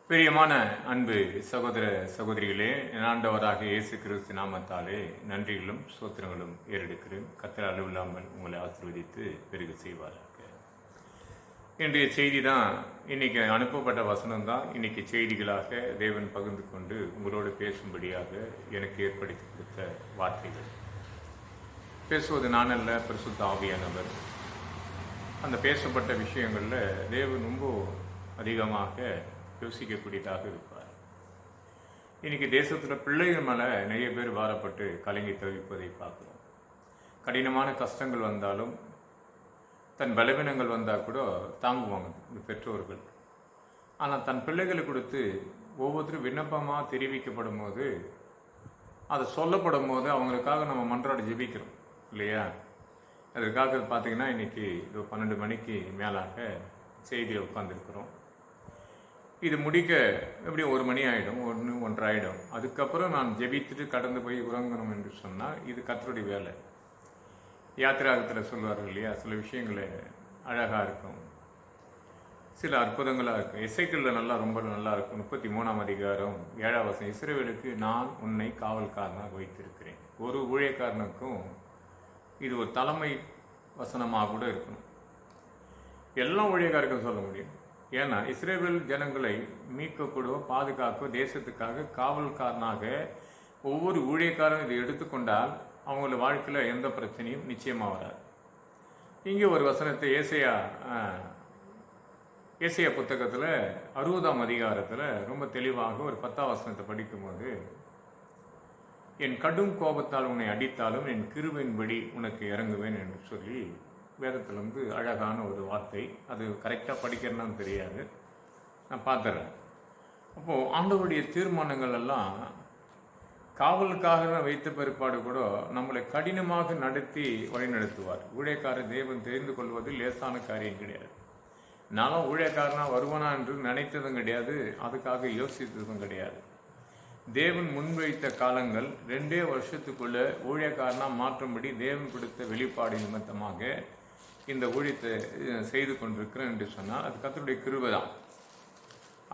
பிரியமான அன்பு சகோதர சகோதரிகளே, ஆண்டவராக இயேசு கிறிஸ்து நாமத்தாலே நன்றிகளும் ஸ்தோத்திரங்களும் ஏறெடுக்கிறேன். கர்த்தர் அளவில்லாமல் உங்களை ஆசீர்வதித்து பெருக செய்வாராக. இன்றைய செய்தி தான், இன்னைக்கு அனுப்பப்பட்ட வசனம் தான் இன்னைக்கு செய்திகளாக தேவன் பகிர்ந்து கொண்டு உங்களோடு பேசும்படியாக எனக்கு ஏற்படுத்தி கொடுத்த வார்த்தைகள். பேசுவது நான் அல்ல, பரிசுத்த ஆவியானவர். அந்த பேசப்பட்ட விஷயங்களில் தேவன் ரொம்ப அதிகமாக யோசிக்கக்கூடியதாக இருப்பார். இன்னைக்கு தேசத்தில் பிள்ளைகள் மேலே நிறைய பேர் வாரப்பட்டு கலங்கி தவிப்பதை பார்க்குறோம். கடினமான கஷ்டங்கள் வந்தாலும், தன் பலவீனங்கள் வந்தால் கூட தாங்குவாங்க இந்த பெற்றோர்கள். ஆனால் தன் பிள்ளைகளை கொடுத்து ஒவ்வொருத்தரும் விண்ணப்பமாக தெரிவிக்கப்படும் போது, அதை சொல்லப்படும் போது அவங்களுக்காக நம்ம மன்றாடி ஜெபிக்கிறோம் இல்லையா? அதுக்காக பார்த்தீங்கன்னா இன்றைக்கி 12 மணிக்கு மேலாக செய்தியில் உட்காந்துருக்குறோம். இது முடிக்க எப்படியும் 1 மணி ஆகிடும், 1:30 ஆகிடும். அதுக்கப்புறம் நான் ஜெபித்துட்டு கடந்து போய் உறங்கணும் என்று சொன்னால் இது கர்த்தருடைய வேலை. யாத்திராகத்தில் சொல்வார்கள் இல்லையா, சில விஷயங்கள் அழகாக இருக்கும், சில அற்புதங்களாக இருக்கும். எசேக்கியேலில் ரொம்ப நல்லா இருக்கும். 33ஆம் அதிகாரம் 7ஆம் வசனம், இஸ்ரவேலுக்கு நான் உன்னை காவல்காரனாக வைத்திருக்கிறேன். ஒரு ஊழியக்காரனுக்கும் இது ஒரு தலைமை வசனமாக கூட இருக்கணும். எல்லா ஊழியக்காரருக்கும் சொல்ல முடியும். ஏன்னா இஸ்ரவேல் ஜனங்களை மீட்கக்கூட பாதுகாக்க தேசத்துக்காக காவல்காரனாக ஒவ்வொரு ஊழியக்காரன் இதை எடுத்துக்கொண்டால் அவங்களோட வாழ்க்கையில் எந்த பிரச்சனையும் நிச்சயமாக வராது. இங்கே ஒரு வசனத்தை ஏசையா புத்தகத்தில் 60ஆம் அதிகாரத்தில் ரொம்ப தெளிவாக ஒரு 10ஆம் வசனத்தை படிக்கும்போது, என் கடும் கோபத்தால் உன்னை அடித்தாலும் என் கிருபையின்படி உனக்கு இறங்குவேன் என்று சொல்லி வேதத்திலிருந்து அழகான ஒரு வார்த்தை. அது கரெக்டாக படிக்கிறேன்னு தெரியாது, நான் பார்த்துறேன். அப்போது ஆண்டவருடைய தீர்மானங்கள் எல்லாம் காவலுக்காக வைத்த பிற்பாடு கூட நம்மளை கடினமாக நடத்தி வழிநடத்துவார். ஊழியக்காரர் தேவன் தெரிந்து கொள்வது லேசான காரியம் கிடையாது. நானும் ஊழியக்காரனாக வருவானா என்று நினைத்ததும் கிடையாது, அதுக்காக யோசித்ததும் கிடையாது. தேவன் முன்வைத்த காலங்கள் 2 வருஷத்துக்குள்ளே ஊழியக்காரனாக மாற்றும்படி தேவன் கொடுத்த வெளிப்பாடு நிமித்தமாக இந்த ஊழியத்தை செய்து கொண்டிருக்கிறேன் என்று சொன்னால் அது கர்த்தருடைய கிருபை தான்.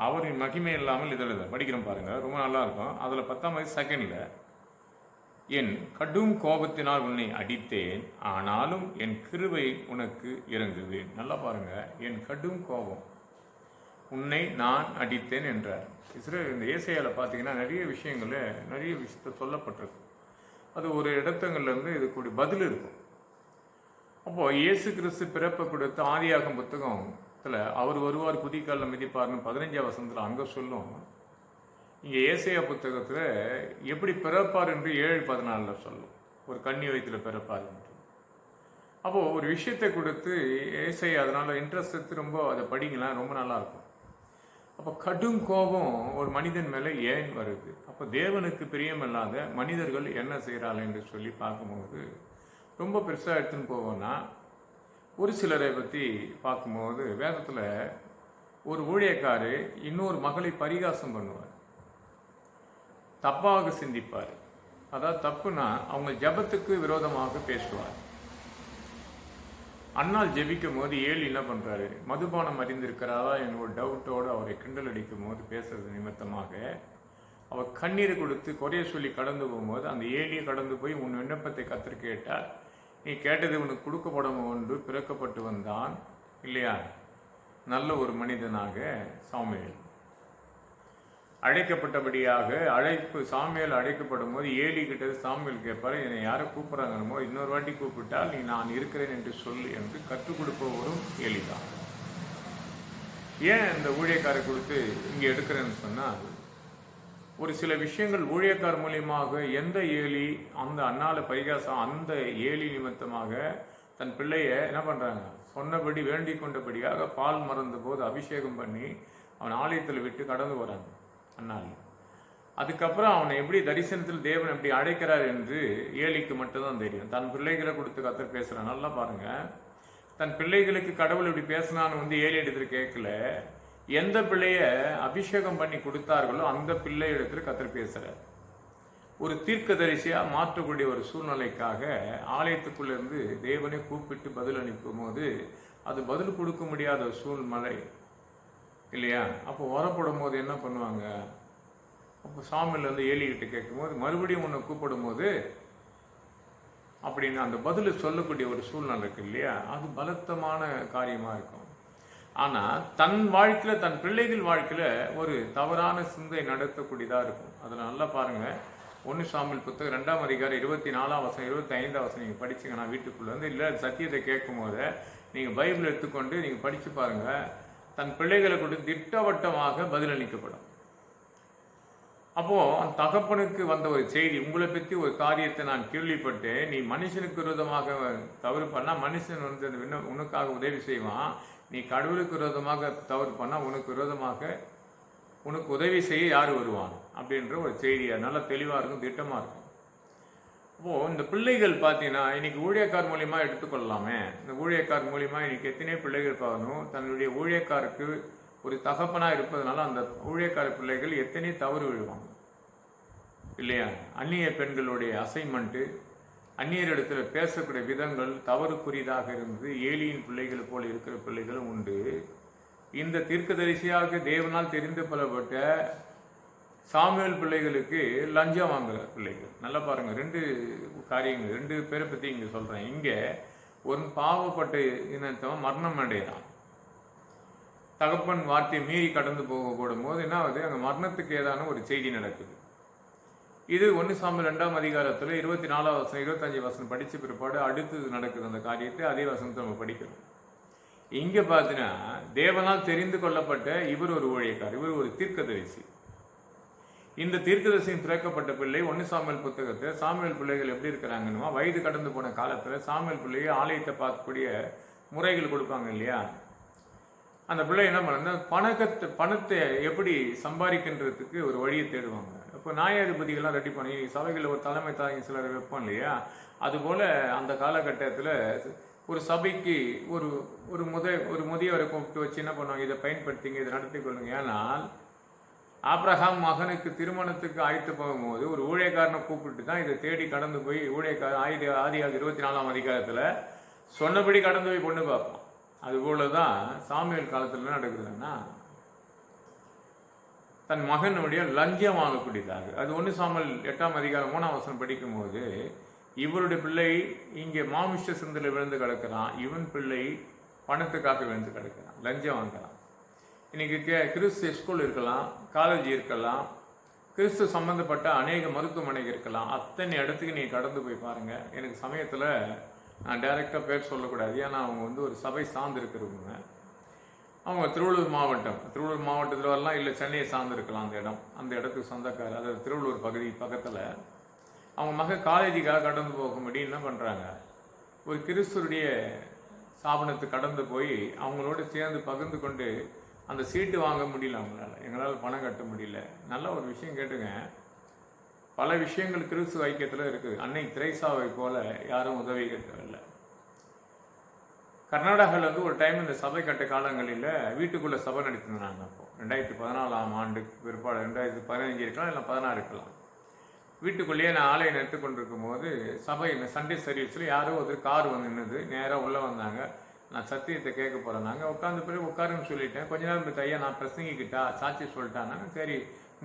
அவரின் மகிமை இல்லாமல் இதில் படிக்கிறோம் பாருங்கள், ரொம்ப நல்லா இருக்கும். அதில் 10ஆம் செகண்டில், என் கடும் கோபத்தினால் உன்னை அடித்தேன், ஆனாலும் என் கிருபை உனக்கு இறங்குவேன். நல்லா பாருங்கள், என் கடும் கோபம் உன்னை நான் அடித்தேன் என்றார். இந்த ஏசாயாவில் பார்த்தீங்கன்னா நிறைய விஷயத்தை சொல்லப்பட்டிருக்கு. அது ஒரு இடத்துங்கள்லேருந்து இது கூடிய பதில் இருக்கும். அப்போது இயேசு கிறிஸ்து பிறப்பை கொடுத்த ஆதியாகமம் புத்தகத்தில் அவர் வருவார் புதிக்காலில் மிதிப்பார்னு 15ஆம் வசனத்தில் அங்கே சொல்லும். இங்கே ஏசாயா புத்தகத்தில் எப்படி பிறப்பார் என்று 7:14 சொல்லும். ஒரு கன்னி வயிற்றில் பிறப்பார் என்று. அப்போது ஒரு விஷயத்தை கொடுத்து ஏசாயா அதனால் இன்ட்ரெஸ்ட் எடுத்து ரொம்ப அதை படிக்கலாம், ரொம்ப நல்லாயிருக்கும். அப்போ கடும் கோபம் ஒரு மனிதன் மேலே ஏன் வருது? அப்போ தேவனுக்கு பிரியமில்லாத மனிதர்கள் என்ன செய்கிறாள் என்று சொல்லி பார்க்கும்போது ரொம்ப பெருசாக எடுத்துன்னு போவோம்னா, ஒரு சிலரை பற்றி பார்க்கும்போது வேதத்தில் ஒரு ஊழியக்காரு இன்னொரு மகளை பரிகாசம் பண்ணுவார், தப்பாக சிந்திப்பார். அதாவது தப்புனா அவங்க ஜபத்துக்கு விரோதமாக பேசுவார். அண்ணால் ஜெபிக்கும் போது ஏலி என்ன பண்ணுறாரு, மதுபானம் அறிந்திருக்கிறாரா என் ஒரு டவுட்டோடு அவரை கிண்டல் அடிக்கும் போது பேசுறது நிமித்தமாக அவர் கண்ணீரை கொடுத்து குறைய சொல்லி கடந்து போகும்போது அந்த ஏலியை கடந்து போய் உன் விண்ணப்பத்தை கர்த்தர் கேட்டார், நீ கேட்டது உனக்கு கொடுக்கப்படும் ஒன்று பிறக்கப்பட்டு வந்தான் இல்லையா? நல்ல ஒரு மனிதனாக சாமுவேல் அழைக்கப்பட்டபடியாக சாமுவேல் அழைக்கப்படும் போது ஏலி கிட்ட சாமுவேல் கேட்பாரு, என்னை யாரை கூப்பிட்றாங்கன்னமோ இன்னொரு வாட்டி கூப்பிட்டால் நீ நான் இருக்கிறேன் என்று சொல்லு என்று கற்றுக் கொடுப்பவரும் ஏலி தான். ஏன் இந்த ஊழியக்காரை கொடுத்து இங்கே எடுக்கிறேன்னு சொன்னால், ஒரு சில விஷயங்கள் ஊழியக்கார் மூலியமாக எந்த ஏலி அந்த அண்ணால பரிகாசம் அந்த ஏலி நிமித்தமாக தன் பிள்ளைய என்ன பண்ணுறாங்க, சொன்னபடி வேண்டி கொண்டபடியாக பால் மறந்த போது அபிஷேகம் பண்ணி அவன் ஆலயத்தில் விட்டு கடந்து வராங்க அண்ணால். அதுக்கப்புறம் அவனை எப்படி தரிசனத்தில் தேவன் எப்படி அழைக்கிறார் என்று ஏலிக்கு மட்டும்தான் தெரியும். தன் பிள்ளைகளை கொடுத்து கர்த்தர் பேசுகிறான். நல்லா பாருங்கள், தன் பிள்ளைகளுக்கு கடவுள் இப்படி பேசினான்னு ஏலி எடுத்துட்டு கேட்கல. எந்த பிள்ளைய அபிஷேகம் பண்ணி கொடுத்தார்களோ அந்த பிள்ளை இடத்துல கர்த்தர் பேசுகிறார். ஒரு தீர்க்கதரிசியாக மாற்றக்கூடிய ஒரு சூழ்நிலைக்காக ஆலயத்துக்குள்ளேருந்து தேவனை கூப்பிட்டு பதில் அனுப்பும் போது அது பதில் கொடுக்க முடியாத சூழ்நிலை இல்லையா? அப்போ வரப்படும் போது என்ன பண்ணுவாங்க? அப்போ சாமியில் வந்து ஏலிகிட்ட கேட்கும்போது மறுபடியும் உன்னை கூப்பிடும் போது அப்படின்னு அந்த பதில் சொல்லக்கூடிய ஒரு சூழ்நிலை இருக்கு இல்லையா? அது பலத்தமான காரியமாக இருக்கும். ஆனால் தன் வாழ்க்கையில் தன் பிள்ளைகள் வாழ்க்கையில் ஒரு தவறான சிந்தை நடத்தக்கூடியதாக இருக்கும். அதில் நல்லா பாருங்கள், 1 சாமுவேல் புத்தகம் 2ஆம் அதிகாரம் 24ஆம் வசனம் 25ஆம் வசனம் நீங்கள் படிச்சிங்கன்னா வீட்டுக்குள்ளே வந்து இல்லை சத்தியத்தை கேட்கும் போது நீங்கள் பைபிள் எடுத்துக்கொண்டு நீங்கள் படித்து பாருங்கள், தன் பிள்ளைகளை கொண்டு திட்டவட்டமாக பதிலளிக்கப்படும். அப்போது அந்த தகப்பனுக்கு வந்த ஒரு செய்தி, உங்களை பற்றி ஒரு காரியத்தை நான் கேள்விப்பட்டு நீ மனுஷனுக்கு விரோதமாக தவறு பண்ணால் மனுஷன் வந்து அந்த உனக்காக உதவி செய்வான், நீ கடவுளுக்கு விரோதமாக தவறு பண்ணால் உனக்கு விரோதமாக உனக்கு உதவி செய்ய யார் வருவான் அப்படின்ற ஒரு செய்தி. நல்லா தெளிவாக இருக்கும், திட்டமாக இருக்கும். அப்போது இந்த பிள்ளைகள் பார்த்தீங்கன்னா இன்றைக்கி ஊழியக்கார் மூலிமா எடுத்துக்கொள்ளலாமே. இந்த ஊழியக்கார் மூலிமா இன்றைக்கி எத்தனை பிள்ளைகள் பார்க்கணும், தன்னுடைய ஊழியக்காருக்கு ஒரு தகப்பனாக இருப்பதனால அந்த ஊழியக்கார பிள்ளைகள் எத்தனை தவறு விழுவாங்க இல்லையா? அந்நிய பெண்களுடைய அசைன்மெண்ட்டு, அந்நியரிடத்துல பேசக்கூடிய விதங்கள் தவறுக்குரியதாக இருந்து ஏலியின் பிள்ளைகள் போல் இருக்கிற பிள்ளைகளும் உண்டு. இந்த தீர்க்கதரிசியாக தேவனால் தெரிந்து கொள்ளப்பட்ட சாமுவேல் பிள்ளைகளுக்கு லஞ்சம் வாங்குற பிள்ளைகள். நல்லா பாருங்கள், 2 காரியங்கள், 2 பேரை பற்றி இங்கே சொல்கிறேன். இங்கே ஒரு பாவப்பட்ட இனத்தவன் மரணம் அடைகிறான். தகப்பன் வார்த்தையை மீறி கடந்து போகப்படும் போது என்ன ஆகுது? அங்கே மரணத்துக்கு ஏதான ஒரு செய்தி நடக்குது. இது 1 சாமுவேல் 2ஆம் அதிகாரத்தில் 24ஆம் வசனம் 25 வசனம் படித்த பிற்பாடு அடுத்தது நடக்குது அந்த காரியத்தை. அதே வசனத்தை நம்ம படிக்கிறோம். இங்கே பார்த்தீங்கன்னா தேவனால் தெரிந்து கொள்ளப்பட்ட இவர் ஒரு ஊழியக்கார், இவர் ஒரு தீர்க்கதரிசி. இந்த தீர்க்கதரிசியின் பிறக்கப்பட்ட பிள்ளை 1 சாமுவேல் புத்தகத்தை சாமுவேல் பிள்ளைகள் எப்படி இருக்கிறாங்கன்னா, வயது கடந்து போன காலத்தில் சாமுவேல் பிள்ளையை ஆலயத்தை பார்க்கக்கூடிய முறைகள் கொடுப்பாங்க இல்லையா? அந்த பிள்ளை என்ன பண்ண பணத்தை எப்படி சம்பாதிக்கின்றதுக்கு ஒரு வழியை தேடுவாங்க. இப்போ நியாயாதிபதிகள்லாம் ரெடி பண்ணி சபைகளில் ஒரு தலைமை தாங்கி சிலர் வைப்போம் இல்லையா? அதுபோல் அந்த காலகட்டத்தில் ஒரு சபைக்கு ஒரு முதியவரை கூப்பிட்டு வச்சு என்ன பண்ணுவாங்க, இதை பயன்படுத்திங்க, இதை நடத்தி கொள்ளுங்க. ஏன்னால் ஆபிரகாம் மகனுக்கு திருமணத்துக்கு ஆயத்து போகும்போது ஒரு ஊழியக்காரனை கூப்பிட்டு தான் இதை தேடி கடந்து போய் ஊழியக்காரன் ஆதியாக 24ஆம் அதிகாரத்தில் சொன்னபடி கடந்து போய் பொண்ணு பார்ப்பான். அதுபோல தான் சாமுவேல் காலத்தில் என்ன நடக்குதுன்னா, தன் மகனுடைய லஞ்சம் வாங்கக்கூடியதாக. அது 1 சாமுவேல் 8ஆம் அதிகாரம் 3ஆம் வசனம் படிக்கும்போது இவருடைய பிள்ளை இங்கே மாமிஷ சிந்தில் விழுந்து கிடக்கிறான், இவன் பிள்ளை பணத்துக்காக விழுந்து கிடக்கிறான், லஞ்சம் வாங்குறான். இன்னைக்கு கிறிஸ்து ஸ்கூல் இருக்கலாம், காலேஜ் இருக்கலாம், கிறிஸ்து சம்மந்தப்பட்ட அநேக மருத்துவமனை இருக்கலாம். அத்தனை இடத்துக்கு நீங்கள் கடந்து போய் பாருங்கள். எனக்கு சமயத்தில் நான் டைரெக்டாக பேர் சொல்லக்கூடாது, ஏன்னா அவங்க வந்து ஒரு சபை சார்ந்து இருக்கிறவங்க. அவங்க திருவள்ளூர் மாவட்டத்தில் வரலாம், இல்லை சென்னையை சார்ந்து இருக்கலாம். அந்த இடத்துக்கு சொந்தக்காரர், அதாவது திருவள்ளூர் பகுதி பக்கத்தில் அவங்க மக காலேஜுக்காக கடந்து போகும்படி என்ன பண்ணுறாங்க, ஒரு கிறிஸ்துடைய ஸ்தாபனத்துக்கு கடந்து போய் அவங்களோட சேர்ந்து பகிர்ந்து கொண்டு அந்த சீட்டு வாங்க முடியல அவங்களால, எங்களால் பணம் கட்ட முடியல. நல்ல ஒரு விஷயம் கேட்டுங்க, பல விஷயங்கள் கிறிஸ்து ஐக்கியத்தில் இருக்குது. அன்னை திரைசாவை போல யாரும் உதவி கேட்கவில்லை. கர்நாடகாவில் வந்து ஒரு டைம் இந்த சபை கட்ட காலங்களில் வீட்டுக்குள்ளே சபை நடத்தினாங்க. அப்போ 2014ஆம் ஆண்டுக்கு பிற்பாடு 2015 இருக்கலாம், இல்லை 16 இருக்கலாம். வீட்டுக்குள்ளேயே நான் ஆலயம் நடத்தி கொண்டிருக்கும் போது சபை இந்த சண்டே சர்வீஸில் யாரோ ஒரு கார் வந்து நின்றுது. நேராக உள்ளே வந்தாங்க. நான் சத்தியத்தை கேட்க போகிறேன்னாங்க. உட்காந்து பிறகு உட்காருன்னு சொல்லிட்டேன். கொஞ்ச நேரம் ஐயா நான் பிரசங்கிக்கிட்டா சாட்சி சொல்லிட்டானாங்க. சரி,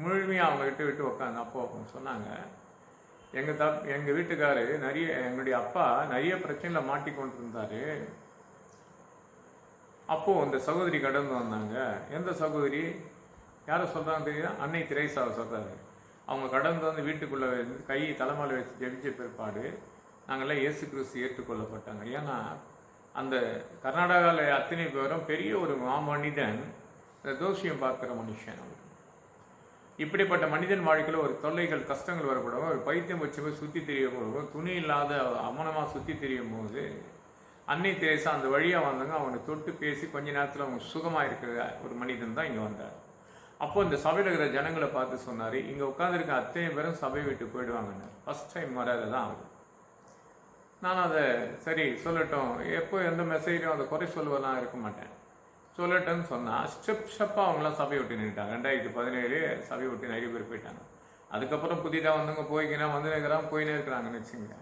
முழுமையாக அவங்க விட்டு உட்காந்து அப்போ சொன்னாங்க, எங்கள் வீட்டுக்காரு எங்களுடைய அப்பா நிறைய பிரச்சனையில் மாட்டிக்கொண்டு இருந்தார். அப்போது அந்த சகோதரி கடந்து வந்தாங்க. எந்த சகோதரி, யாரை சொல்கிறாங்க தெரியுதா? அன்னை திரைசாவை சொல்கிறாரு. அவங்க கடந்து வந்து வீட்டுக்குள்ளே கை தலைமையில் வச்சு ஜெபிச்ச பிற்பாடு நாங்கள்லாம் இயேசு கிறிஸ்து ஏற்றுக்கொள்ளப்பட்டாங்க. ஏன்னா அந்த கர்நாடகாவில் அத்தனை பேரும் பெரிய ஒரு மாமனிதன், இந்த தோஷியம் பார்க்குற மனுஷன். அவர் இப்படிப்பட்ட மனிதன் வாழ்க்கையில் ஒரு தொல்லைகள் கஷ்டங்கள் வரப்படும், ஒரு பைத்தியம் வச்சு போய் சுற்றி தெரிய போடுவோம், துணி இல்லாத அமனமாக சுற்றி தெரியும் போது அன்னை திரேசா அந்த வழியாக வந்தாங்க. அவனை தொட்டு பேசி கொஞ்ச நேரத்தில் அவங்க சுகமாக இருக்கிற ஒரு மனிதன் தான் இங்கே வந்தார். அப்போ இந்த சபையில் இருக்கிற ஜனங்களை பார்த்து சொன்னார், இங்கே உட்காந்துருக்க அத்தனை பேரும் சபையை விட்டு போயிடுவாங்கன்னு. ஃபஸ்ட் டைம் வராது தான் அவர். நான் அதை சரி சொல்லட்டும், எப்போ எந்த மெசேஜும் அதை குறை சொல்லுவதெல்லாம் இருக்க மாட்டேன், சொல்லட்டும்னு சொன்னால் ஸ்டெப்பாக அவங்களாம் சபையை விட்டு நின்றுட்டாங்க. 2017 சபையை விட்டு நிறைய பேர் போயிட்டாங்க. அதுக்கப்புறம் புதிதாக வந்தவங்க போயினே இருக்கிறாங்கன்னு வச்சுங்க.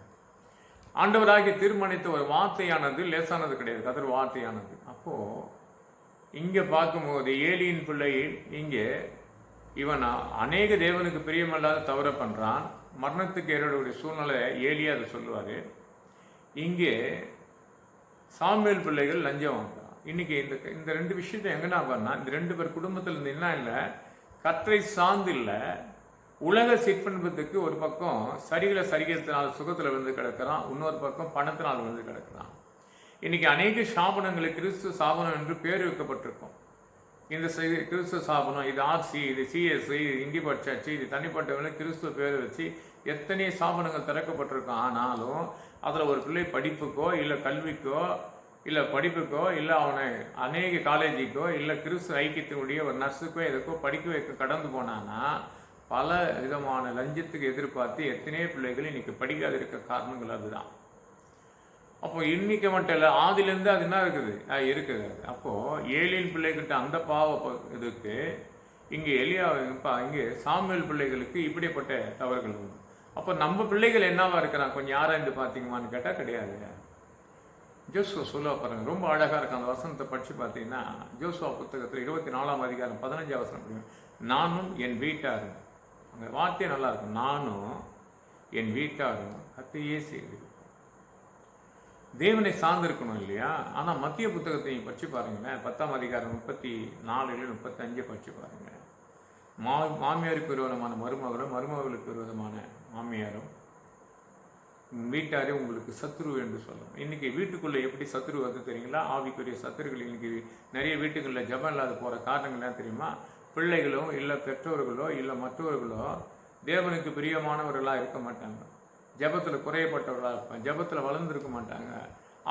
ஆண்டவராகி தீர்மானித்த ஒரு வார்த்தையானது லேசானது கிடையாது, கதர் வார்த்தையானது. அப்போது இங்கே பார்க்கும்போது ஏலியின் பிள்ளை இங்கே இவன் அநேக தேவனுக்கு பிரியமல்லாத தவற பண்ணுறான். மரணத்துக்கு ஏறக்கூடிய சூழ்நிலை ஏலியா அதை சொல்லுவார். இங்கே சாமுவேல் பிள்ளைகள் லஞ்சம் வாங்குறான். இன்னைக்கு இந்த ரெண்டு விஷயத்தை எங்கன்னா பண்ணா, இந்த 2 பேர் குடும்பத்தில் இருந்து என்ன இல்லை, கற்றை சார்ந்து இல்லை, உலக சிற்பன்பத்துக்கு ஒரு பக்கம் சரிகிறத்தினால் சுகத்தில் விழுந்து கிடக்கிறான், இன்னொரு பக்கம் பணத்தினால் விழுந்து கிடக்கிறான். இன்னைக்கு அநேக சாபனங்களுக்கு கிறிஸ்து சாபனம் என்று பேர் வைக்கப்பட்டிருக்கும். இந்த கிறிஸ்துவ சாபனம், இது ஆர்சி, இது சிஎஸ்ஐ, இது இண்டிபட் சர்ச்சு, இது தனிப்பட்டவங்களுக்கு கிறிஸ்துவ பேர் வச்சு எத்தனை சாபனங்கள் திறக்கப்பட்டிருக்கும். ஆனாலும் அதில் ஒரு பிள்ளை படிப்புக்கோ இல்லை கல்விக்கோ இல்லை படிப்புக்கோ இல்லை அவனை அநேக காலேஜுக்கோ இல்லை கிறிஸ்துவ ஐக்கியத்தினுடைய ஒரு நர்ஸுக்கோ எதுக்கோ படிக்க வைக்க கடந்து போனான்னா பல விதமான லஞ்சத்துக்கு எதிர்பார்த்து எத்தனையோ பிள்ளைகள் இன்னைக்கு படிக்காது இருக்க காரணங்கள் அதுதான். அப்போ இன்னைக்கு மட்டும் இல்லை, ஆதிலேருந்து அது என்ன இருக்குது. அப்போது ஏலியின் பிள்ளைகிட்ட அந்த பாவ இதுக்கு இங்கே இங்கே சாமுவேல் பிள்ளைகளுக்கு இப்படிப்பட்ட தவறுகள் உண்டு. அப்போ நம்ம பிள்ளைகள் என்னவா இருக்கிறான் கொஞ்சம் ஆராய்ந்து பார்த்தீங்களான்னு கேட்டால் கிடையாது. ஜோசுவா சொல்ல பாருங்க, ரொம்ப அழகாக இருக்கும். அந்த வசனத்தை படித்து பார்த்தீங்கன்னா ஜோசுவா புத்தகத்தில் 24ஆம் அதிகாரம் 15ஆம் வசனம், நானும் என் வீட்டாரும், அந்த வார்த்தையே நல்லா இருக்கும், நானும் என் வீட்டாரும் கர்த்தரையே செய்து தேவனை சார்ந்திருக்கணும் இல்லையா. ஆனால் மத்திய புத்தகத்தை படித்து பாருங்களேன், 10ஆம் அதிகாரம் 34 35 படித்து பாருங்க. மாமியாருக்கு விரோதமான மருமகளும் மருமகளுக்கு விரோதமான மாமியாரும் வீட்டாரே உங்களுக்கு சத்ரு என்று சொல்லணும். இன்னைக்கு வீட்டுக்குள்ளே எப்படி சத்ரு வந்து தெரியுங்களா? ஆவிக்குரிய சத்துருகள் இன்னைக்கு நிறைய வீட்டுகளில் ஜபம் இல்லாத போகிற காரணங்கள்லாம் தெரியுமா? பிள்ளைகளோ இல்லை பெற்றோர்களோ இல்லை மற்றவர்களோ தேவனுக்கு பிரியமானவர்களாக இருக்க மாட்டாங்க, ஜபத்தில் குறையப்பட்டவர்களாக இருப்பாங்க, ஜபத்தில் வளர்ந்துருக்க மாட்டாங்க.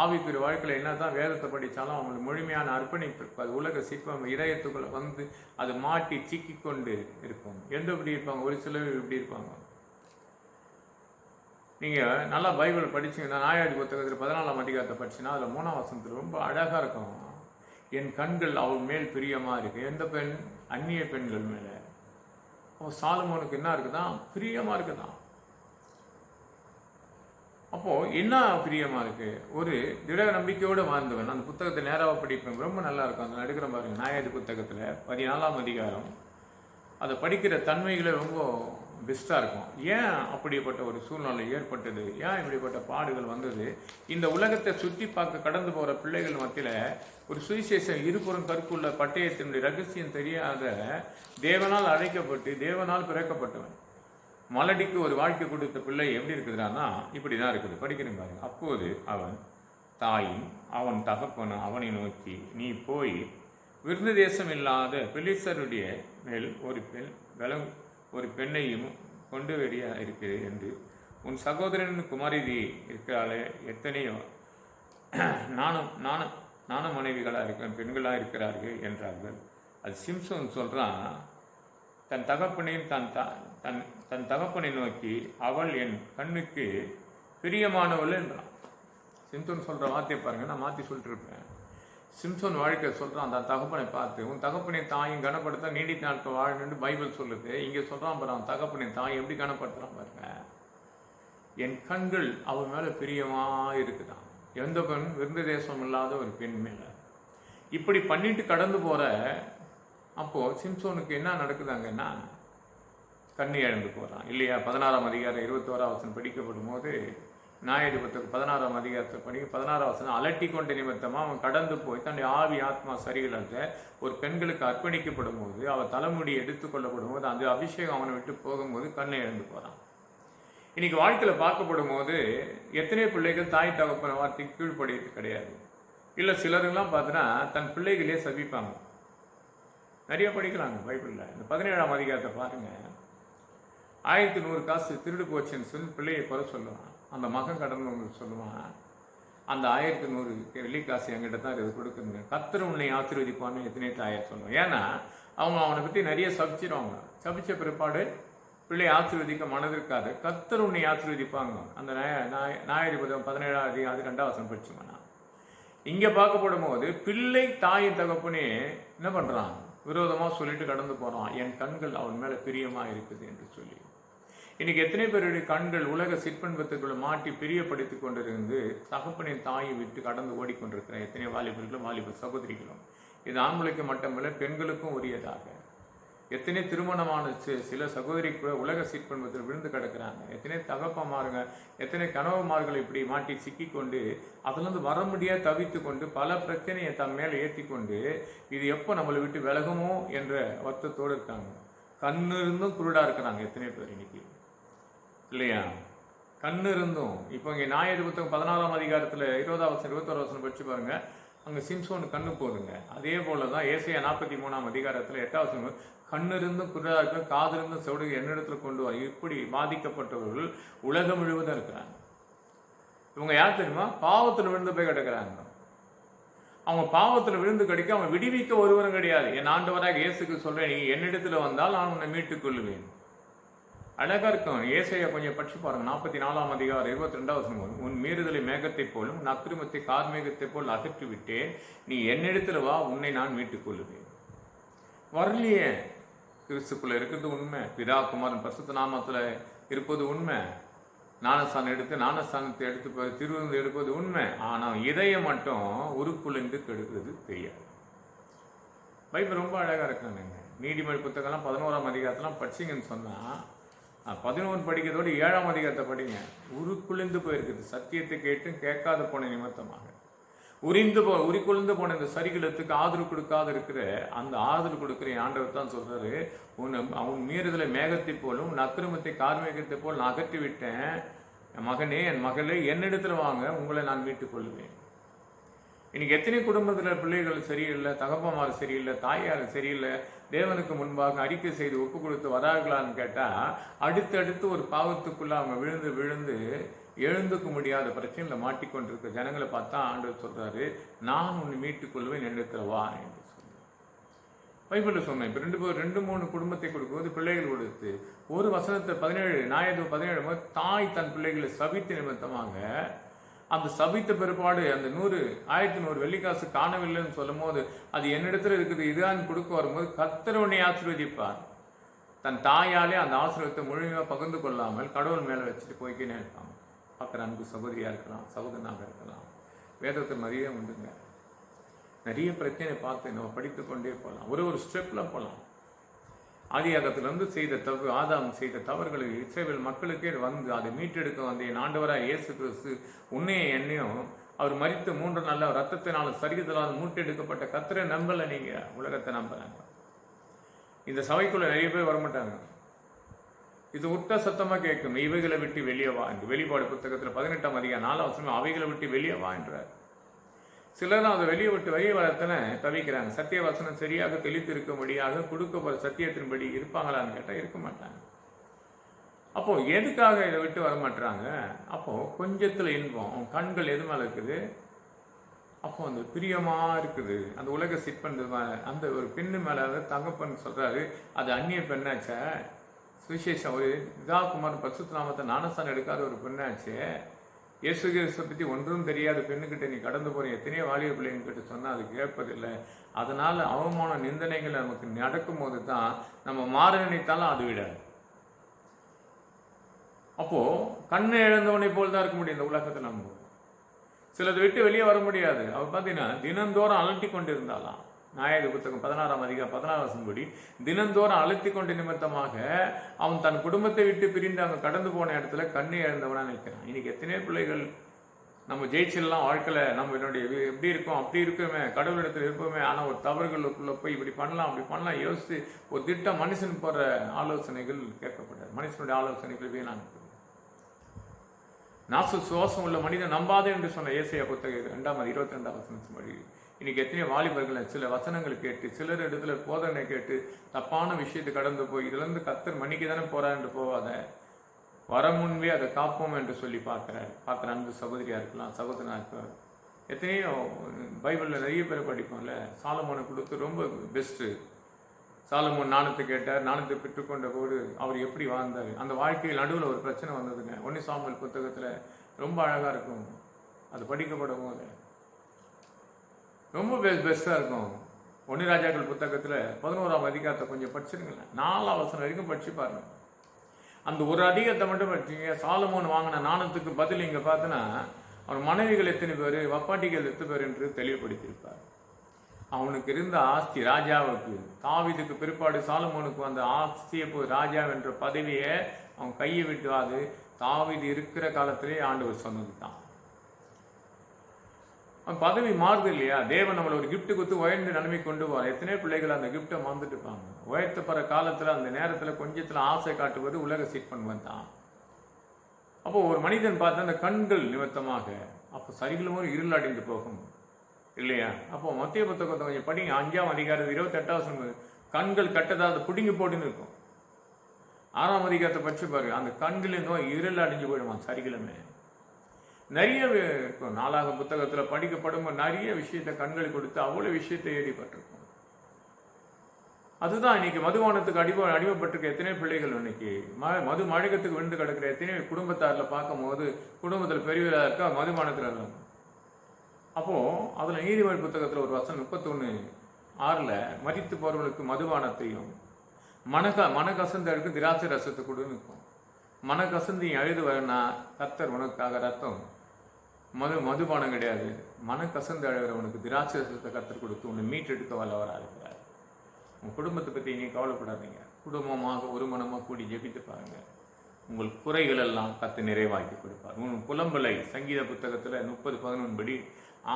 ஆவிக்குரிய வாழ்க்கையில் என்ன தான் வேதத்தை படித்தாலும் அவங்களுக்கு முழுமையான அர்ப்பணிப்பு இருப்பாது. உலக சிற்பம் இதயத்துக்குள்ளே வந்து அது மாட்டி சிக்கி கொண்டு இருக்கும். எப்படி இருப்பாங்க? ஒரு சிலர் இப்படி இருப்பாங்க. நீங்கள் நல்லா பைபிள் படிச்சிங்கன்னா நாயாடி புத்தகத்தில் 14ஆம் அதிகாரத்தை படிச்சுன்னா அதில் 3ஆம் வசனத்தில் ரொம்ப அழகாக இருக்கும். என் கண்கள் அவள் மேல் பிரியமாக இருக்குது. எந்த பெண்? அந்நிய பெண்கள் மேலே. அவள் சாலமோனுக்கு என்ன இருக்குதான்? பிரியமாக இருக்குதான். அப்போது என்ன பிரியமாக இருக்குது? ஒரு திட நம்பிக்கையோடு வாழ்ந்தவன். அந்த புத்தகத்தை நேராக படிப்பேன், ரொம்ப நல்லா இருக்கும். அதில் எடுக்கிற பாருங்க, நாயாடி புத்தகத்தில் 14ஆம் அதிகாரம் அதை படிக்கிற தன்மைகளை ரொம்ப பெஸ்ட்டாக இருக்கும். ஏன் அப்படிப்பட்ட ஒரு சூழ்நிலை ஏற்பட்டது? ஏன் இப்படிப்பட்ட பாடுகள் வந்தது? இந்த உலகத்தை சுற்றி பார்க்க கடந்து போகிற பிள்ளைகள் மத்தியில் ஒரு சுவிசேஷம் இருபுறம் கற்குள்ள பட்டயத்தினுடைய ரகசியம் தெரியாத தேவனால் அழைக்கப்பட்டு தேவனால் பிறக்கப்பட்டவன் மலடிக்கு ஒரு வாழ்க்கை கொடுத்த பிள்ளை எப்படி இருக்குதுன்னா இப்படி தான் இருக்குது. படிக்கிறேன் பாருங்க. அப்போது அவன் தாயும் அவன் தகப்பனும் அவனை நோக்கி, நீ போய் விருது தேசம் இல்லாத பெலிஸ்தருடைய மேல் ஒரு பெண்ணையும் கொண்டு வெடியா இருக்கிறது என்று உன் சகோதரன் குமாரிதி இருக்கிறாளே எத்தனையோ நானும் மனைவிகளாக இருக்க பெண்களாக இருக்கிறார்கள் என்றார்கள். அது சிம்சோன் சொல்கிறான், தன் தகப்பனையும் தன் தகப்பனை நோக்கி, அவள் என் கண்ணுக்கு பிரியமானவள் என்றான். சிம்சோன் சொல்கிற வார்த்தையை பாருங்க, நான் மாற்றி சொல்லிட்டு இருப்பேன். சிம்சோன் வாழ்க்கை சொல்கிறான், அந்த தகப்பனை பார்த்து, உன் தகப்பனை தாயும் கனப்படுத்த நீடித்த நாட்கள் வாழணுன்னு பைபிள் சொல்லுது. இங்கே சொல்கிறான் பாரு, அவன் தகப்பனை தாய் எப்படி கனப்படுத்துகிறான் பாருங்க. என் கண்கள் அவன் மேலே பிரியமாக இருக்குதான். எந்த பெண்? விருந்த தேசம் இல்லாத ஒரு பெண் மேலே. இப்படி பண்ணிட்டு கடந்து போகிற அப்போது சிம்சோனுக்கு என்ன நடக்குதாங்கன்னா கண்ணி இழந்து போகிறான் இல்லையா? 16ஆம் அதிகாரம் 21ஆம் வசனம் படிக்கப்படும் போது நாயடி புத்தகம் 16ஆம் அதிகாரத்தை படி 16ஆம் வசனம், அலட்டி கொண்ட நிமித்தமாக அவன் கடந்து போய் தன்னுடைய ஆவி ஆத்மா சரியில்லாத ஒரு பெண்களுக்கு அர்ப்பணிக்கப்படும் போது அவள் தலைமுடி எடுத்துக்கொள்ளப்படும் போது அந்த அபிஷேகம் அவனை விட்டு போகும்போது கண்ணை இழந்து போகிறான். இன்னைக்கு வாழ்க்கையில் பார்க்கப்படும் போது எத்தனை பிள்ளைகள் தாய் தகப்பன வார்த்தைக்கு கீழ்ப்படியது கிடையாது. இல்லை சிலருங்கெல்லாம் பார்த்தீங்கன்னா தன் பிள்ளைகளே சபிப்பாங்க. நிறைய படிக்கலாங்க பைபிளில். இந்த 17ஆம் அதிகாரத்தை பாருங்கள். 1100 காசு திருடு போச்சுன்னு சொல்லி பிள்ளையை குறை சொல்லுவான். அந்த மகன் கடந்தவங்களுக்கு சொல்லுவான், அந்த 1100 வெள்ளிக்காசு என்கிட்ட தான் இது கொடுக்குங்க, கர்த்தர் உன்னை ஆசீர்வதிப்பான்னு எத்தனை தாயார் சொல்லுவான். ஏன்னா அவனை பற்றி நிறைய சபிச்சிருவாங்க. சபிச்ச பிற்பாடு பிள்ளை ஆசீர்வதிக்க மனதிற்காது, கர்த்தர் உன்னை ஆசீர்வதிப்பாங்க. அந்த நாயடி புத்தகம் 17ஆம் அதிகாரம் 2ஆம் வசனம் படிச்சுங்கண்ணா. இங்கே பார்க்கப்படும் போது பிள்ளை தாயின் தகப்பனே என்ன பண்ணுறான்? விரோதமாக சொல்லிட்டு கடந்து போகிறான். என் கண்கள் அவன் மேலே பிரியமாக இருக்குது என்று சொல்லி. இன்னைக்கு எத்தனை பேருடைய கண்கள் உலக சிற்பன்பத்துக்குள்ள மாட்டி பிரியப்படுத்தி கொண்டிருந்து தகப்பனின் தாயை விட்டு கடந்து ஓடிக்கொண்டிருக்கிற எத்தனை வாலிபர்களும் வாலிப சகோதரிகளும் இது ஆண்களுக்கு மட்டுமல்ல பெண்களுக்கும் உரியதாக. எத்தனை திருமணமான சில சகோதரி கூட உலக சீர்பண்பத்தில் விழுந்து கிடக்கிறாங்க. எத்தனை தகப்பமாருங்க, எத்தனை கனவுமார்கள் இப்படி மாட்டி சிக்கிக்கொண்டு அதிலிருந்து வர முடியாது தவித்து கொண்டு பல பிரச்சனையை தன் மேலே ஏற்றி கொண்டு இது எப்போ நம்மளை விட்டு விலகுமோ என்ற வருத்தத்தோடு இருக்காங்க. கண்ணு இருந்தும் குருடா இருக்கிறாங்க எத்தனை பேர் இன்னைக்கு இல்லையா? கண்ணு இருந்தும் இப்போ இங்கே நியாயாதிபதி புத்தகம் 16ஆம் அதிகாரத்தில் 20 21 படிச்சு பாருங்க. அங்கே சிம்சோன் கண்ணு போதுங்க. அதே போல தான் ஏசாயா 43ஆம் அதிகாரத்தில் 8 கண்ணு இருந்தும் குருடா இருக்க, காது இருந்தும் செவிடு என்னிடத்தில் கொண்டு வா. இப்படி பாதிக்கப்பட்டவர்கள் உலகம் முழுவதும் இருக்கிறாங்க. இவங்க யார் தெரியுமா? பாவத்தில் விழுந்து போய் கிடக்கிறாங்க. அவங்க பாவத்தில் விழுந்து கிடைக்க அவங்க விடுவிக்க ஒருவரும் கிடையாது. என் ஆண்டவராக இயேசுக்கு சொல்றேன், நீ என்னிடத்துல வந்தால் நான் உன்னை மீட்டுக் கொள்ளுவேன். அழகா இருக்கும். ஏசாயா கொஞ்சம் படிச்சு பாருங்க. 44ஆம் அதிகாரம் 22 உன் மீறுதலை மேகத்தை போலும் உன் அக்கிரமத்தை கார்மேகத்தை போல் அகற்றி விட்டேன், நீ என்னிடத்துல வா, உன்னை நான் மீட்டுக் கொள்ளுவேன். வரலையே. கிறிஸ்துக்குள்ள இருக்கிறது உண்மை, பிதா குமாரன் பரிசுத்த நாமத்துல இருப்பது உண்மை, ஞானஸ்தானத்தை எடுத்து திருவிருந்து எடுப்பது உண்மை. ஆனால் இதயம் மட்டும் உருக்குலைந்து கெடுக்கிறது தெரியாது. பைபிள் ரொம்ப அழகா இருக்காங்க. நீதிமொழி புத்தகம்லாம் 11ஆம் அதிகாரத்தெல்லாம் படிச்சிங்கன்னு சொன்னா 11 படிக்கிறதோடு 7ஆம் அதிகாரத்தை படிங்க. உருக்குலைந்து போயிருக்குது. சத்தியத்தை கேட்டு கேட்காத போன நிமித்தமாக உரிக்குழுந்து போன இந்த சரிகளத்துக்கு ஆதரவு கொடுக்காத இருக்கிற அந்த ஆதரவு கொடுக்கிற ஆண்டவர் தான் சொல்றாரு, அவன் மீறுதலை மேகத்தை போலும் உன் அக்கிரமத்தை கார்மேகத்தை போல் நான் அகற்றி விட்டேன். என் மகனே என் மகளே என்னிடத்துல வாங்க, உங்களை நான் மீட்டுக் கொள்வேன். இன்னைக்கு எத்தனை குடும்பத்தில் பிள்ளைகள் சரியில்லை, தகப்பமார் சரியில்லை, தாயார் சரியில்லை, தேவனுக்கு முன்பாக அறிக்கை செய்து ஒப்பு கொடுத்து வரார்களான்னு கேட்டால் அடுத்தடுத்து ஒரு பாவத்துக்குள்ள அவங்க விழுந்து விழுந்து எழுந்துக்க முடியாத பிரச்சனையில் மாட்டிக்கொண்டிருக்க ஜனங்களை பார்த்தா ஆண்டவர் சொல்றாரு, நான் உன்னை மீட்டுக் கொள்வேன் என்னிடத்துல வா என்று சொல்லி பைபிளில் சொன்னேன். இப்போ 2-3 குடும்பத்தை கொடுக்கும்போது பிள்ளைகள் கொடுத்து ஒரு வசனத்தை 17 தாய் தன் பிள்ளைகளை சபித்த நிமித்தமாக அந்த சபித்த பிற்பாடு அந்த 1100 வெள்ளிக்காசு காணவில்லைன்னு சொல்லும் போது அது என்னிடத்துல இருக்குது இதுதான் கொடுக்க வரும்போது கர்த்தர் உன்னை ஆசீர்வதிப்பார். தன் தாயாலே அந்த ஆசீர்வாதத்தை முழுமையாக பகிர்ந்து கொள்ளாமல் கடவுள் மேலே வச்சுட்டு போய்க்கினே இருப்பாங்க. பார்க்குற அன்பு சகோதரியா இருக்கலாம், சகோதரனாக இருக்கலாம், வேதத்தில் நிறைய உண்டுங்க. நிறைய பிரச்சனை பார்த்து நம்ம படித்து கொண்டே போகலாம். ஒரு ஸ்டெப்ல போகலாம். ஆதியாகத்திலிருந்து ஆதாம் செய்த தவறுகளை இஸ்ரவேல் மக்களுக்கே வந்து அதை மீட்டெடுக்க வந்த என் ஆண்டவராக இயேசு கிறிஸ்து உன்னையும் என்னையும் அவர் மரித்து 3 நாள்ல ரத்தத்தினாலும் சரீரத்தினாலும் மூட்டெடுக்கப்பட்ட கர்த்தரை நம்பல. நீங்க உலகத்தை நம்புறாங்க. இந்த சபைக்குள்ள நிறைய பேர் வரமாட்டாங்க. இது உட்ட சத்தமா கேட்கும், இவைகளை விட்டு வெளியே வா என்று வெளிப்பாடு புத்தகத்தில் 18ஆம் அதிகாரம் 4 அவைகளை விட்டு வெளியே வா என்றார். சிலர் அதை வெளியே விட்டு வெளியே வரத்தனை தவிக்கிறாங்க. சத்திய வசனம் சரியாக தெளித்து இருக்கும்படியாக கொடுக்க சத்தியத்தின்படி இருப்பாங்களான்னு கேட்டால் இருக்க மாட்டாங்க. அப்போ எதுக்காக இதை விட்டு வர மாட்டாங்க? அப்போ கொஞ்சத்துல இன்பம் கண்கள் எது மேல இருக்குது? அப்போ அந்த பிரியமா இருக்குது அந்த உலக சிற்பந்து மேல, அந்த ஒரு பெண்ணு மேல தங்கப்பன் சொல்றாரு, அது அந்நிய பெண்ணாச்ச, சுவிசேஷம் ஒரு குமார் பரிசுத்த நாமத்தை ஞானஸ்தானம் எடுக்காத ஒரு பெண்ணாச்சு, இயேசு கிறிஸ்துவை பற்றி ஒன்றும் தெரியாத பெண்ணுக்கிட்ட நீ கடந்து போகிற எத்தனையோ வாலிப பிள்ளைங்கிட்ட சொன்னால் அது கேட்பதில்லை. அதனால் அவமான நிந்தனைகள் நமக்கு நடக்கும் போது தான் நம்ம மாற நினைத்தாலும் அது விடாது. அப்போது கண்ணை இழந்தவனை போல் தான் இருக்க முடியும் இந்த உலகத்தில். நம்ம சிலதை விட்டு வெளியே வர முடியாது. அவர் பார்த்தீங்கன்னா தினந்தோறும் அலட்டி கொண்டு இருந்தாலாம். நியாயாதிபதி புத்தகம் 16ஆம் அதிகாரம் 16 படி தினந்தோறும் அழுத்தி கொண்ட நிமித்தமாக அவன் தன் குடும்பத்தை விட்டு பிரிந்து அங்கே கடந்து போன இடத்துல கண்ணை இழந்தவனா நிற்கிறான். இன்னைக்கு எத்தனையோ பிள்ளைகள் நம்ம ஜெயிச்சிடலாம் வாழ்க்கையில், நம்ம என்னுடைய எப்படி இருக்கோம் அப்படி இருக்குமே, கடவுளிடத்தில் இருப்போமே, ஆனால் ஒரு தவறுகளுக்குள்ள போய் இப்படி பண்ணலாம் அப்படி பண்ணலாம் யோசித்து ஒரு திட்டம் மனுஷன் போடுற ஆலோசனைகள் கேட்கப்படாது. மனுஷனுடைய ஆலோசனைகள் வீணான நாசு சுவாசம் உள்ள மனிதன் நம்பாதே என்று சொன்ன ஏசாயா புத்தகம் 2:22 படி இன்னைக்கு எத்தனையோ வாலிபர்கள் சில வசனங்கள் கேட்டு சிலர் இடத்துல போதனை கேட்டு தப்பான விஷயத்தை கடந்து போய் இதுலேருந்து கர்த்தர் மன்னிக்க தானே போறான்னு போவாத, வர முன்பே அதை காப்போம் என்று சொல்லி பார்க்குற அன்பு சகோதரியா இருக்கலாம், சகோதரனா இருக்கலாம். எத்தனையோ பைபிளில் நிறைய பேர் படிப்போம்ல. சாலமோனை கொடுத்து ரொம்ப பெஸ்ட்டு. சாலமோன் ஞானத்தை கேட்டார், ஞானத்தை பெற்றுக்கொண்ட போது அவர் எப்படி வாழ்ந்தார். அந்த வாழ்க்கையில் நடுவில் ஒரு பிரச்சனை வந்ததுங்க. 1 சாமுவேல் புத்தகத்தில் ரொம்ப அழகாக இருக்கும். அது படிக்கப்படும் போது ரொம்ப பெஸ்ட்டாக இருக்கும். 1 ராஜாக்கள் புத்தகத்தில் 11ஆம் அதிகாரத்தை கொஞ்சம் படிச்சிருங்களேன். 4ஆம் வசனம் வரைக்கும் படிச்சு பாருங்க. அந்த ஒரு அதிகாரத்தை மட்டும் படிச்சிங்க. சாலமோன் வாங்கின ஞானத்துக்கு பதில் இங்கே பார்த்தோன்னா அவர் மனைவிகள் எத்தனை பேர், வப்பாட்டிகள் எத்தனை பேர் என்று தெளிவுபடுத்தியிருப்பார். அவனுக்கு இருந்த ஆஸ்தி ராஜாவுக்கு, தாவீதுக்கு பிற்பாடு சாலமோனுக்கு வந்த ஆஸ்தியை போய் ராஜா என்ற பதவியை அவன் கையை விட்டுவாது. தாவீது இருக்கிற காலத்திலே ஆண்டவர் சொன்னது தான். பதவி மாறுது இல்லையா? தேவன் நம்மளை ஒரு கிஃப்ட் கொடுத்து உயர்ந்து நிலைமை கொண்டு போவார். எத்தனை பிள்ளைகள் அந்த கிஃப்டை மறந்துட்டு இருப்பாங்க. உயர்த்தப்படுற காலத்தில் அந்த நேரத்தில் கொஞ்சத்தில் ஆசை காட்டுவது உலக சீட்பன் தான். அப்போ ஒரு மனிதன் பார்த்து அந்த கண்கள் நிமித்தமாக அப்போ சரிகளும் இருள் அடைந்து போகும் இல்லையா? அப்போ மத்திய புத்தகத்தை கொஞ்சம் படிங்க. 5ஆம் அதிகாரம் 28வது கண்கள் கட்டதா அதை பிடுங்கி போட்டுன்னு இருக்கும். 6ஆம் அதிகாரத்தை பற்றி பாருங்க. அந்த கண்களில் நோய் இருள் அடைஞ்சு போயிடுமா சரிகளுமே. நிறைய இருக்கும். 4ஆம் புத்தகத்தில் படிக்கப்படும் நிறைய விஷயத்தை கண்கள் கொடுத்து அவ்வளோ விஷயத்தை ஏடிப்பட்டிருக்கும். அதுதான் இன்னைக்கு மதுபானத்துக்கு அடிமைப்பட்டிருக்க எத்தனை பிள்ளைகள் இன்னைக்கு மது மழகத்துக்கு விழுந்து கிடக்கிற எத்தனை குடும்பத்தாரில் பார்க்கும் போது குடும்பத்தில் பெரியவராக இருக்கா மதுபானத்தில் இருந்தாங்க. அப்போ அதுல நீதிமொழி புத்தகத்தில் ஒரு வசனம் 31:6 மரித்து போறவர்களுக்கு மதுபானத்தையும் மனக்கசந்தருக்கு திராட்சை ரசத்தை கொடுன்னு இருக்கும். மனக்கசந்தையும் அழுது வரனா கர்த்தர் உனக்காக ரத்தம் மதுபானம் கிடையாது. மனக்கசந்து அழுகிறவனுக்கு திராட்சை ரசத்தை கர்த்தர் கொடுத்து உன்னை மீட்டெடுக்க வல்லவராக இருக்கிறார். உங்கள் குடும்பத்தை பற்றி நீங்கள் கவலைப்படாதீங்க. குடும்பமாக ஒரு மனமாக கூடி ஜெபித்து பாருங்க. உங்கள் குறைகள் எல்லாம் கர்த்தர் நிறைவாக்கி கொடுப்பார். உன் புலம்பலை சங்கீத புத்தகத்தில் 30:11 படி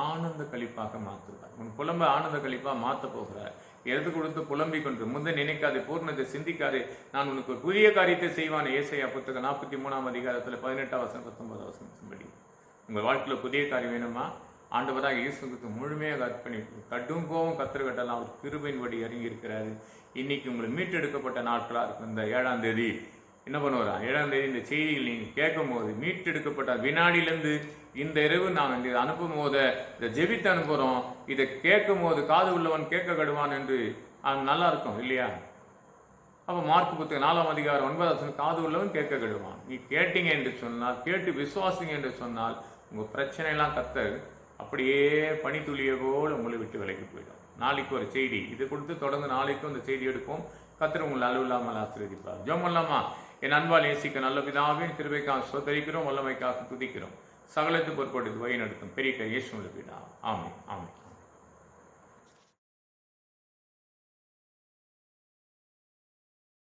ஆனந்த கழிப்பாக மாற்றுவார். உன் புலம்பை ஆனந்த கழிப்பாக மாற்ற போகிறார். எடுத்து கொடுத்து புலம்பிக் கொண்டு முந்தை நினைக்காது பூர்ணத்தை சிந்திக்காது நான் உனக்கு ஒரு புதிய காரியத்தை செய்வான். ஏசாயா புத்தகம் 43ஆம் அதிகாரத்தில் 18 வசனம் 19 வசனம் படி உங்கள் வாழ்க்கையில் புதிய காரியம் வேணுமா? ஆண்டவராக இயேசுக்கு முழுமையாக அர்ப்பணிப்பு. கடும் கோபம் கத்தர்கிட்டலாம் அவர் கிருபையின்படி இறங்கி இருக்கிறாரு. இன்னைக்கு உங்களை மீட்டெடுக்கப்பட்ட நாட்களாக இருக்கும். இந்த 7ஆம் தேதி என்ன பண்ணுவாராம்? 7ஆம் தேதி இந்த செய்திகள் நீங்கள் கேட்கும் போது மீட்டெடுக்கப்பட்ட வினாடியிலேருந்து இந்த இரவு நாங்கள் இதை அனுப்பும் போது இதை ஜெபித்து அனுப்புகிறோம். இதை கேட்கும் போது காது உள்ளவன் கேட்க கடுவான் என்று நல்லா இருக்கும் இல்லையா? அப்போ மார்க் புத்தகம் 4ஆம் அதிகாரம் 9 காது உள்ளவன் கேட்க கடுவான். நீ கேட்டீங்க என்று சொன்னால், கேட்டு விசுவாசிங்க என்று சொன்னால் உங்கள் பிரச்சனையெல்லாம் கர்த்தர் அப்படியே பனித்துளியை போல் உங்களை விட்டு விலகி போயிடும். நாளைக்கு ஒரு செய்தி இது கொடுத்து தொடர்ந்து நாளைக்கும் அந்த செய்தி எடுப்போம். கர்த்தர் உங்களை அளவில்லாமல் ஆசீர்வதிப்பார். ஜெபம் பண்ணலாமா? என் அன்பால் நேசிக்க நல்ல பிதாவின் கிருபைக்காக ஸ்தோத்திரிக்கிறோம், வல்லமைக்காக துதிக்கிறோம். சகலத்து பொறுப்பெடுத்து வழி நடத்தும் பெரிய இயேசுவின் பிதா. ஆமென் ஆமென்.